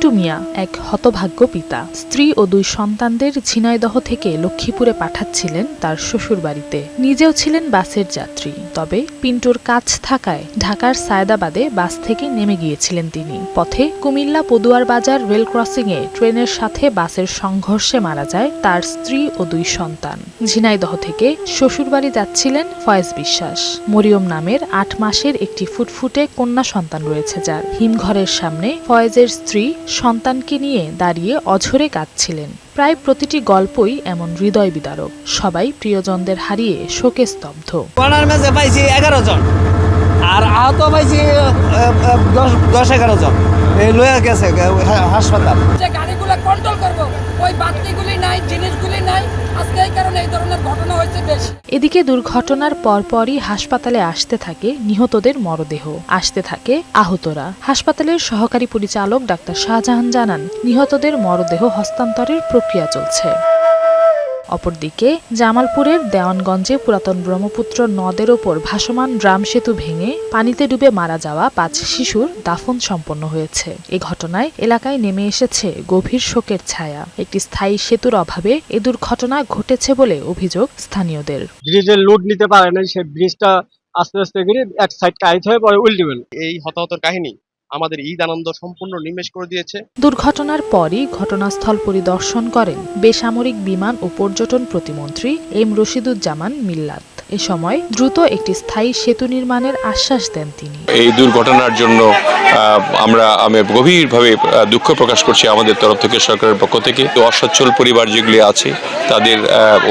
পিন্টু মিয়া এক হতভাগ্য পিতা। স্ত্রী ও 2 সন্তানদের ঝিনাইদহ থেকে লক্ষ্মীপুরে পাঠাচ্ছিলেন তার শ্বশুরবাড়িতে। নিজেও ছিলেন বাসের যাত্রী। তবে পিন্টুর কাজ থাকায় ঢাকার সায়েদাবাদে বাস থেকে নেমে গিয়েছিলেন তিনি। পথে কুমিল্লা পদুয়ার বাজার রেল ক্রসিংয়ে ট্রেনের সাথে বাসের সংঘর্ষে মারা যায় তার স্ত্রী ও 2 সন্তান। ঝিনাইদহ থেকে শ্বশুরবাড়ি যাচ্ছিলেন ফয়েজ বিশ্বাস। মরিয়ম নামের 8 মাসের একটি ফুটফুটে কন্যা সন্তান রয়েছে যার। হিমঘরের সামনে ফয়েজের স্ত্রী সন্তানকে নিয়ে দাঁড়িয়ে অঝরে কাঁদছিলেন। প্রায় প্রতিটি গল্পই এমন হৃদয় বিদারক। সবাই প্রিয়জনদের হারিয়ে শোকে স্তব্ধ। কর্নার ম্যাচে পাইছি 11 জন, আর আহত পাইছি 10-11 জন। এই লয়ে গেছে হাসপাতাল। যে গাড়িগুলো কন্ট্রোল করব, ওই বাতিগুলি নাই, জিনিসগুলি নাই। আজকে এই কারণে এই ধরনের ঘটনা হয়েছে বেশি। এদিকে দুর্ঘটনার পরপরই হাসপাতালে আসতে থাকে নিহতদের মরদেহ, আসতে থাকে আহতরা। হাসপাতালের সহকারী পরিচালক ডাক্তার শাহজাহান জানান, নিহতদের মরদেহ হস্তান্তরের প্রক্রিয়া চলছে। অপরদিকে জামালপুরের দেওয়ানগঞ্জে পুরাতন ব্রহ্মপুত্র নদের ওপর ভাসমান ড্রাম সেতু ভেঙে পানিতে ডুবে মারা যাওয়া 5 শিশুর দাফন সম্পন্ন হয়েছে। এ ঘটনায় এলাকায় নেমে এসেছে গভীর শোকের ছায়া। একটি স্থায়ী সেতুর অভাবে এ দুর্ঘটনা ঘটেছে বলে অভিযোগ স্থানীয়দের। ব্রিজের লোড নিতে পারে না, সেই ব্রিজটা আস্তে আস্তে করে এক সাইড কাইট হয়ে পরে উল্টে গেল। এই হতাহতের কাহিনী আমাদের ঈদ আনন্দ সম্পূর্ণ নিমেষ করে দিয়েছে। দুর্ঘটনার পরই ঘটনাস্থল পরিদর্শন করেন বেসামরিক বিমান ও পর্যটন প্রতিমন্ত্রী এম রশিদুজ্জামান মিল্লাত। এ সময় দ্রুত একটি স্থায়ী সেতু নির্মাণের আশ্বাস দেন তিনি। এই দুর্ঘটনার জন্য আমি গভীরভাবে দুঃখ প্রকাশ করছি আমাদের তরফ থেকে, সরকারের পক্ষ থেকে। অসচ্ছল পরিবার যেগুলি আছে তাদের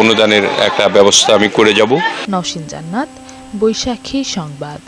অনুদানের একটা ব্যবস্থা আমি করে যাব। নওশীন জান্নাত, বৈশাখী সংবাদ।